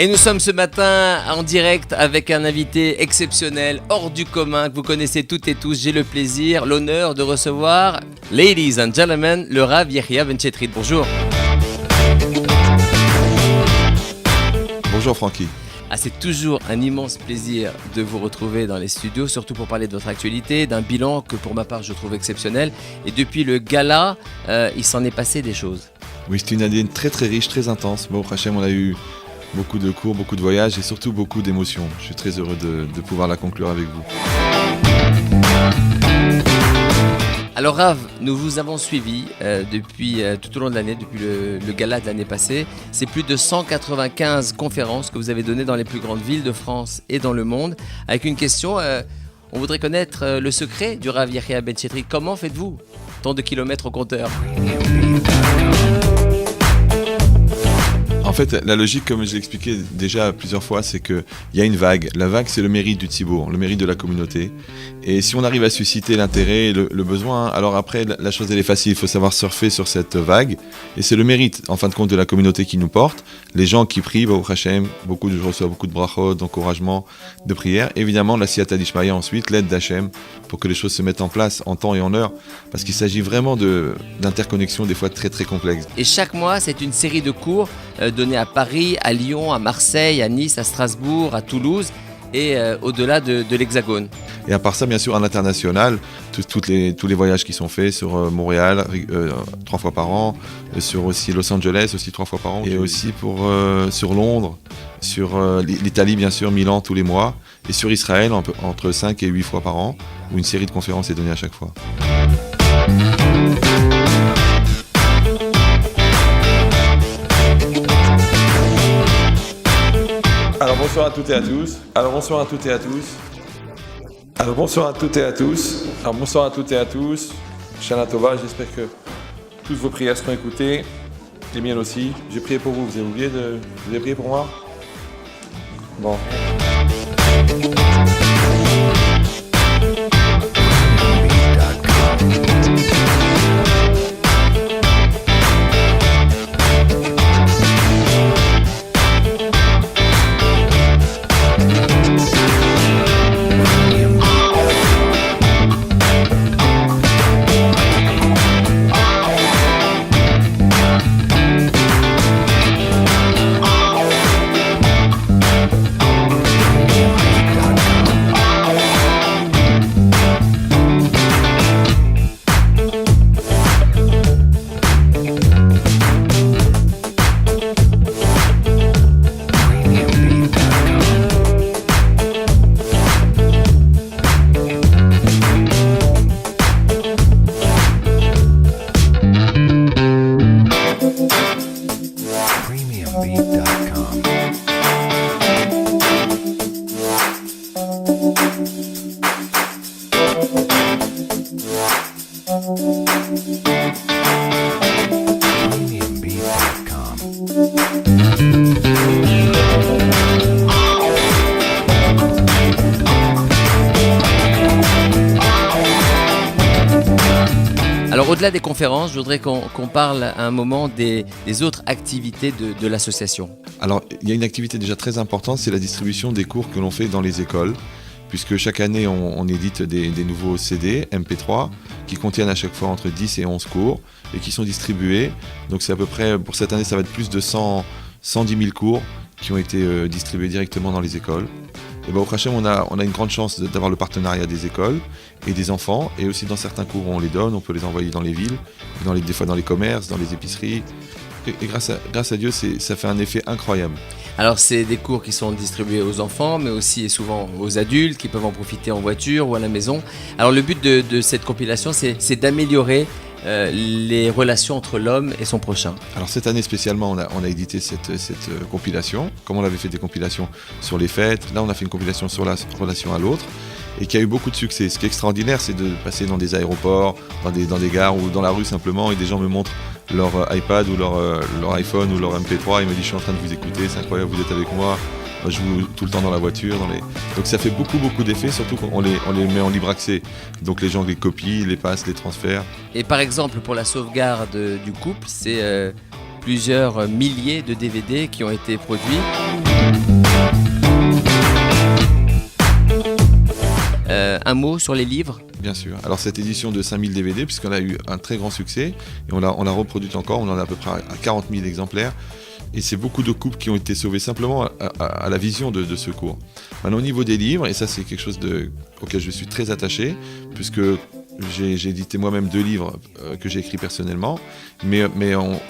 Et nous sommes ce matin en direct avec un invité exceptionnel, hors du commun, que vous connaissez toutes et tous. J'ai le plaisir, l'honneur de recevoir, ladies and gentlemen, le Rav Yehia Ben Chetrit. Bonjour. Bonjour Francky. C'est toujours un immense plaisir de vous retrouver dans les studios, surtout pour parler de votre actualité, d'un bilan que pour ma part je trouve exceptionnel. Et depuis le gala, il s'en est passé des choses. Oui, c'est une année très très riche, très intense. Bon, Hachem, on a eu beaucoup de cours, beaucoup de voyages et surtout beaucoup d'émotions. Je suis très heureux de pouvoir la conclure avec vous. Alors Rav, nous vous avons suivi depuis tout au long de l'année, depuis le gala de l'année passée. C'est plus de 195 conférences que vous avez données dans les plus grandes villes de France et dans le monde. Avec une question, on voudrait connaître le secret du Rav Yehia Ben Chetrit. Comment faites-vous tant de kilomètres au compteur? En fait, la logique, comme je l'ai expliqué déjà plusieurs fois, c'est qu'il y a une vague. La vague, c'est le mérite du tzibour, le mérite de la communauté. Et si on arrive à susciter l'intérêt, le besoin, alors après, la chose, elle est facile. Il faut savoir surfer sur cette vague. Et c'est le mérite, en fin de compte, de la communauté qui nous porte. Les gens qui prient, Baruch Hashem, je reçois beaucoup de brachot, d'encouragement, de prières. Évidemment, la siyata d'Ishmaïa ensuite, l'aide d'Hachem, pour que les choses se mettent en place en temps et en heure. Parce qu'il s'agit vraiment d'interconnexions, des fois très très complexes. Et chaque mois, c'est une série de cours donnés à Paris, à Lyon, à Marseille, à Nice, à Strasbourg, à Toulouse et au-delà de l'Hexagone. Et à part ça, bien sûr, à l'international, tous les voyages qui sont faits sur Montréal 3 fois par an, sur aussi Los Angeles aussi 3 fois par an, et aussi sur Londres, sur l'Italie bien sûr, Milan tous les mois, et sur Israël entre 5 et 8 fois par an, où une série de conférences est donnée à chaque fois. Alors bonsoir à toutes et à tous. Bonsoir à toutes et à tous. Shana Tova, j'espère que toutes vos prières seront écoutées. Les miennes aussi. J'ai prié pour vous. Vous avez prié pour moi? Bon. Alors au-delà des conférences, je voudrais qu'on parle à un moment des autres activités de l'association. Alors il y a une activité déjà très importante, c'est la distribution des cours que l'on fait dans les écoles, puisque chaque année on édite des nouveaux CD, MP3, qui contiennent à chaque fois entre 10 et 11 cours, et qui sont distribués. Donc c'est à peu près, pour cette année, ça va être plus de 110 000 cours qui ont été distribués directement dans les écoles. Et au Hachem, on a une grande chance d'avoir le partenariat des écoles et des enfants, et aussi dans certains cours on les donne, on peut les envoyer dans les villes, des fois dans les commerces, dans les épiceries. Et grâce à Dieu, ça fait un effet incroyable. Alors c'est des cours qui sont distribués aux enfants, mais aussi et souvent aux adultes qui peuvent en profiter en voiture ou à la maison. Alors le but de cette compilation, c'est d'améliorer les relations entre l'homme et son prochain. Alors cette année spécialement, on a édité cette compilation, comme on avait fait des compilations sur les fêtes. Là, on a fait une compilation sur la relation à l'autre, et qui a eu beaucoup de succès. Ce qui est extraordinaire, c'est de passer dans des aéroports, dans des gares ou dans la rue simplement, et des gens me montrent leur iPad ou leur iPhone ou leur MP3, et me disent: je suis en train de vous écouter, c'est incroyable, vous êtes avec moi. Je joue tout le temps dans la voiture. Donc ça fait beaucoup d'effets, surtout quand on les met en libre accès. Donc les gens les copient, les passent, les transfèrent. Et par exemple, pour la sauvegarde du couple, c'est plusieurs milliers de DVD qui ont été produits. Un mot sur les livres? Bien sûr. Alors cette édition de 5000 DVD, puisqu'on a eu un très grand succès, et on l'a reproduite encore, on en a à peu près à 40 000 exemplaires, et c'est beaucoup de couples qui ont été sauvés simplement à la vision de ce cours. Maintenant au niveau des livres, et ça c'est quelque chose auquel je suis très attaché, puisque j'ai édité moi-même 2 livres que j'ai écrits personnellement, mais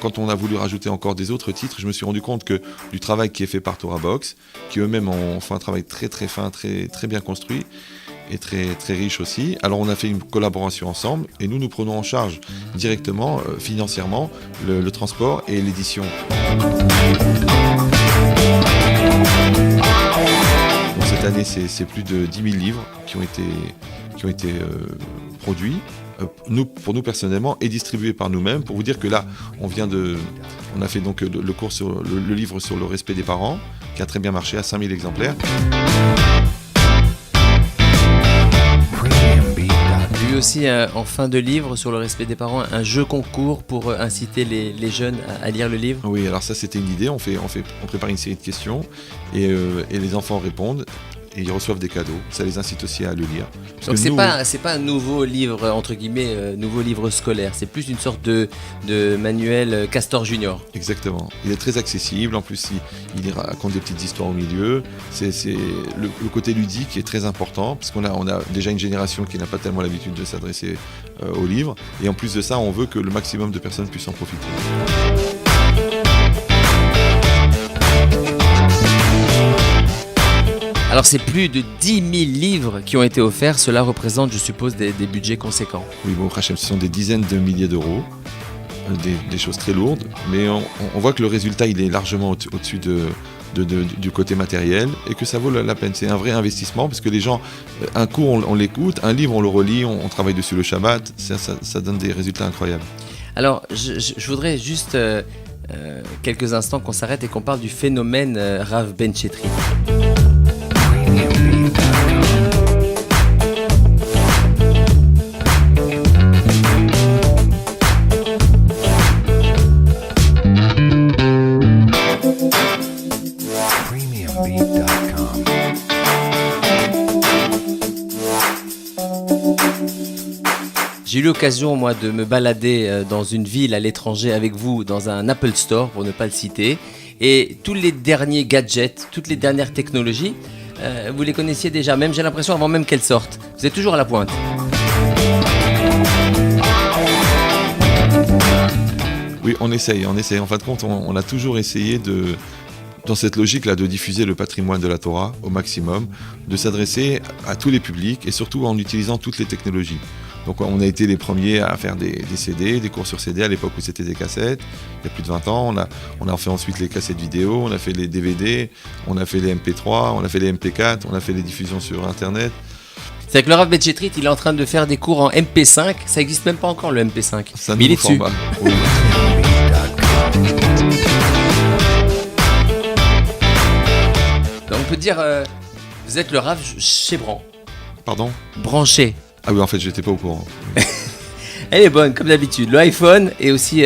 quand on a voulu rajouter encore des autres titres, je me suis rendu compte que du travail qui est fait par Torah Box, qui eux-mêmes ont fait un travail très très fin, très, très bien construit, et très, très riche aussi. Alors on a fait une collaboration ensemble et nous prenons en charge directement, financièrement, le transport et l'édition. Donc cette année, c'est plus de 10 000 livres qui ont été produits, pour nous personnellement, et distribués par nous-mêmes. Pour vous dire que là, on a fait donc le cours sur le livre sur le respect des parents, qui a très bien marché à 5000 exemplaires. J'ai eu aussi en fin de livre sur le respect des parents un jeu concours pour inciter les jeunes à lire le livre. Oui, alors ça c'était une idée, on prépare une série de questions et les enfants répondent et ils reçoivent des cadeaux. Ça les incite aussi à le lire. Donc c'est pas un nouveau livre, entre guillemets, nouveau livre scolaire, c'est plus une sorte de manuel Castor Junior. Exactement, il est très accessible, en plus il raconte des petites histoires au milieu. C'est le côté ludique est très important, parce qu'on a déjà une génération qui n'a pas tellement l'habitude de s'adresser aux livres, et en plus de ça on veut que le maximum de personnes puissent en profiter. Alors c'est plus de 10 000 livres qui ont été offerts, cela représente, je suppose, des budgets conséquents. Oui, bon, Hachem, ce sont des dizaines de milliers d'euros, des choses très lourdes, mais on voit que le résultat il est largement au-dessus du côté matériel et que ça vaut la peine. C'est un vrai investissement parce que les gens, un cours on l'écoute, un livre on le relit, on travaille dessus le Shabbat, ça donne des résultats incroyables. Alors je voudrais juste quelques instants qu'on s'arrête et qu'on parle du phénomène Rav Ben Chetrit. J'ai eu l'occasion, moi, de me balader dans une ville à l'étranger avec vous, dans un Apple Store, pour ne pas le citer. Et tous les derniers gadgets, toutes les dernières technologies, vous les connaissiez déjà, même j'ai l'impression avant même qu'elles sortent. Vous êtes toujours à la pointe. Oui, on essaye. En fin de compte, on a toujours essayé dans cette logique-là, de diffuser le patrimoine de la Torah au maximum, de s'adresser à tous les publics et surtout en utilisant toutes les technologies. Donc on a été les premiers à faire des CD, des cours sur CD à l'époque où c'était des cassettes, il y a plus de 20 ans. On a fait ensuite les cassettes vidéo, on a fait les DVD, on a fait les MP3, on a fait les MP4, on a fait les diffusions sur Internet. C'est que le Rav Ben Chetrit, il est en train de faire des cours en MP5, ça n'existe même pas encore le MP5. C'est un mais il est nouveau format. Oui. Donc on peut dire, vous êtes le Rav chez Bran. Pardon ? Branché. Ah oui, en fait, j'étais pas au courant. Elle est bonne, comme d'habitude. Le iPhone est aussi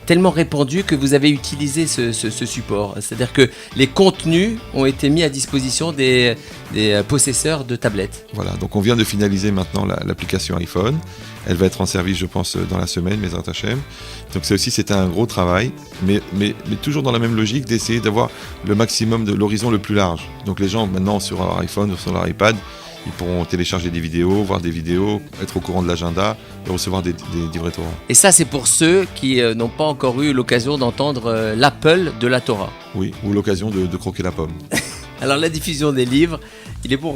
tellement répandu que vous avez utilisé ce support. C'est-à-dire que les contenus ont été mis à disposition des possesseurs de tablettes. Voilà, donc on vient de finaliser maintenant l'application iPhone. Elle va être en service, je pense, dans la semaine, Bezrat Hashem. Donc c'était un gros travail, mais toujours dans la même logique d'essayer d'avoir le maximum de l'horizon le plus large. Donc les gens, maintenant, sur leur iPhone ou sur leur iPad, ils pourront télécharger des vidéos, voir des vidéos, être au courant de l'agenda et recevoir des livrets Torah. Et ça, c'est pour ceux qui n'ont pas encore eu l'occasion d'entendre l'Apple de la Torah. Oui, ou l'occasion de croquer la pomme. Alors la diffusion des livres, il est bon.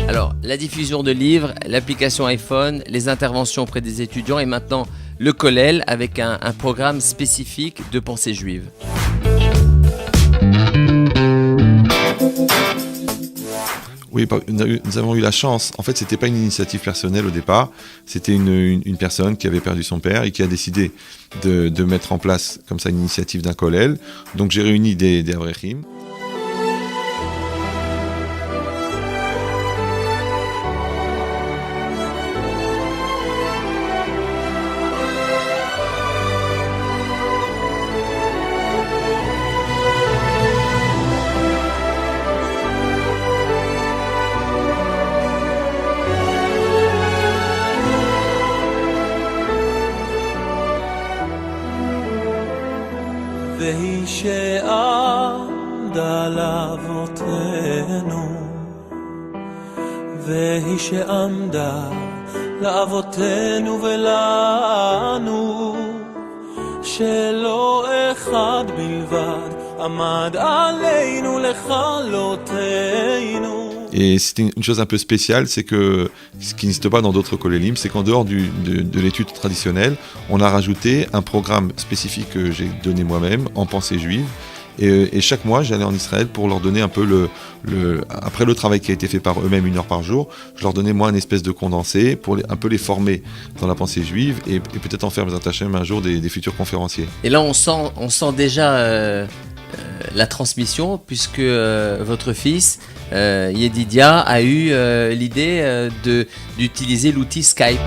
Alors la diffusion de livres, l'application iPhone, les interventions auprès des étudiants et maintenant le Kollel avec un programme spécifique de pensée juive. Oui, nous avons eu la chance. En fait, c'était pas une initiative personnelle au départ. C'était une personne qui avait perdu son père et qui a décidé de mettre en place comme ça une initiative d'un kollel. Donc j'ai réuni des avrechim. והיא שעמדה לאבותינו ולנו, שלא אחד בלבד עמד עלינו לכלותנו. Et c'était une chose un peu spéciale, c'est que ce qui n'existe pas dans d'autres kolélim, c'est qu'en dehors de l'étude traditionnelle, on a rajouté un programme spécifique que j'ai donné moi-même en pensée juive. Et chaque mois, j'allais en Israël pour leur donner un peu après le travail qui a été fait par eux-mêmes 1 heure par jour, je leur donnais moi une espèce de condensé pour un peu les former dans la pensée juive et peut-être en faire un jour des futurs conférenciers. Et là, on sent déjà la transmission, puisque votre fils, Yedidia, a eu l'idée d'utiliser l'outil Skype.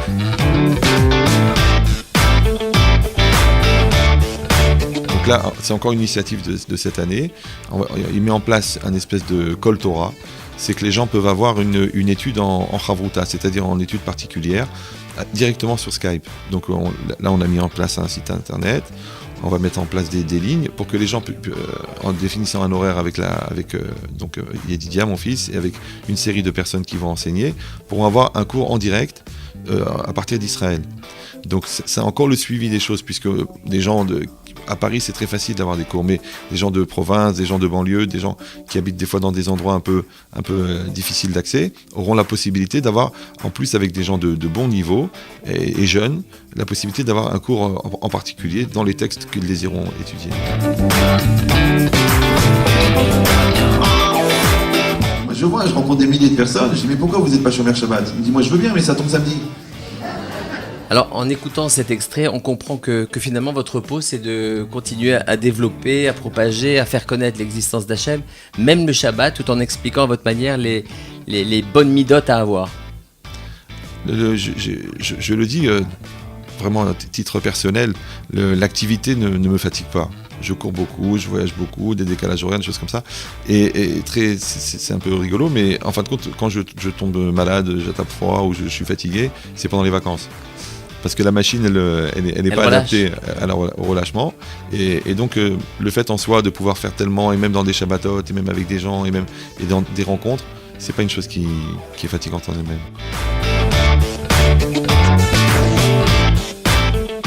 Donc là, c'est encore une initiative de cette année. Il met en place un espèce de Kol Torah. C'est que les gens peuvent avoir une étude en Chavruta, c'est-à-dire en étude particulière, directement sur Skype. Donc là, on a mis en place un site internet. On va mettre en place des lignes pour que les gens, en définissant un horaire avec Yedidia, mon fils, et avec une série de personnes qui vont enseigner, pourront avoir un cours en direct à partir d'Israël. Donc c'est encore le suivi des choses, puisque des gens à Paris, c'est très facile d'avoir des cours, mais des gens de province, des gens de banlieue, des gens qui habitent des fois dans des endroits un peu difficiles d'accès, auront la possibilité d'avoir, en plus avec des gens de bon niveau et jeunes, la possibilité d'avoir un cours en particulier dans les textes qu'ils désireront étudier. Je rencontre des milliers de personnes, je dis mais pourquoi vous n'êtes pas chômeur Shabbat? Il me dit moi je veux bien mais ça tombe samedi. Alors, en écoutant cet extrait, on comprend que finalement, votre repos, c'est de continuer à développer, à propager, à faire connaître l'existence d'Hachem, même le Shabbat, tout en expliquant à votre manière les bonnes midotes à avoir. Je le dis vraiment à titre personnel, l'activité ne me fatigue pas. Je cours beaucoup, je voyage beaucoup, des décalages horaires, des choses comme ça. Et c'est un peu rigolo, mais en fin de compte, quand je tombe malade, j'attrape froid ou je suis fatigué, c'est pendant les vacances. Parce que la machine, elle n'est pas adaptée au relâchement. Et donc, le fait en soi de pouvoir faire tellement, et même dans des Shabbatot, et même avec des gens, et dans des rencontres, c'est pas une chose qui est fatigante en elle-même.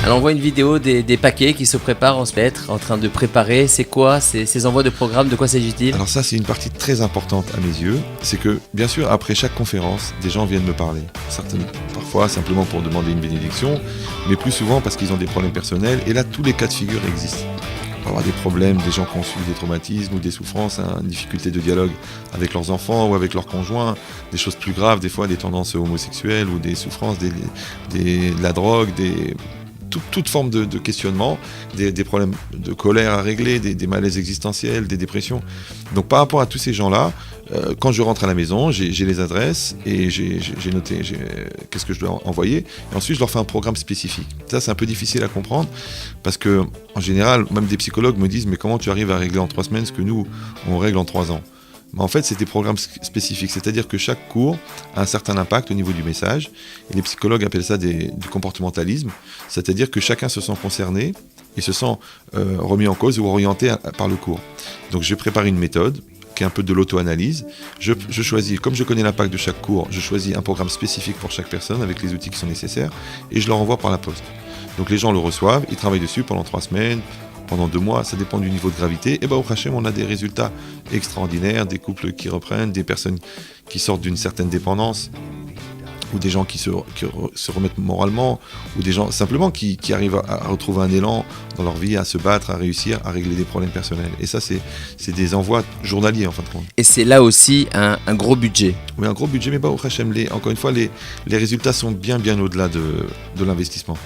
Alors on voit une vidéo des paquets qui se préparent en semaine, en train de préparer. C'est quoi ces envois de programme? De quoi s'agit-il? Alors ça, c'est une partie très importante à mes yeux. C'est que, bien sûr, après chaque conférence, des gens viennent me parler. Parfois simplement pour demander une bénédiction, mais plus souvent parce qu'ils ont des problèmes personnels. Et là, tous les cas de figure existent. On va avoir des problèmes, des gens qui ont subi des traumatismes ou des souffrances, une difficulté de dialogue avec leurs enfants ou avec leurs conjoints, des choses plus graves, des fois des tendances homosexuelles ou des souffrances, de la drogue, toute forme de questionnement, des problèmes de colère à régler, des malaises existentiels, des dépressions. Donc par rapport à tous ces gens-là, quand je rentre à la maison, j'ai les adresses et j'ai noté qu'est-ce que je dois envoyer. Et ensuite, je leur fais un programme spécifique. Ça, c'est un peu difficile à comprendre parce que, en général, même des psychologues me disent « Mais comment tu arrives à régler en 3 semaines ce que nous, on règle en 3 ans ?» Mais en fait, c'est des programmes spécifiques, c'est-à-dire que chaque cours a un certain impact au niveau du message. Et les psychologues appellent ça du comportementalisme, c'est-à-dire que chacun se sent concerné et se sent remis en cause ou orienté par le cours. Donc je prépare une méthode qui est un peu de l'auto-analyse. Je choisis, comme je connais l'impact de chaque cours, je choisis un programme spécifique pour chaque personne avec les outils qui sont nécessaires et je le renvoie par la poste. Donc les gens le reçoivent, ils travaillent dessus pendant 3 semaines, pendant 2 mois, ça dépend du niveau de gravité. Et au Hachem, on a des résultats extraordinaires, des couples qui reprennent, des personnes qui sortent d'une certaine dépendance, ou des gens qui se remettent moralement, ou des gens simplement qui arrivent à retrouver un élan dans leur vie, à se battre, à réussir, à régler des problèmes personnels. Et ça, c'est des envois journaliers en fin de compte. Et c'est là aussi un gros budget. Oui, un gros budget, mais au Hachem, encore une fois, les résultats sont bien au-delà de l'investissement.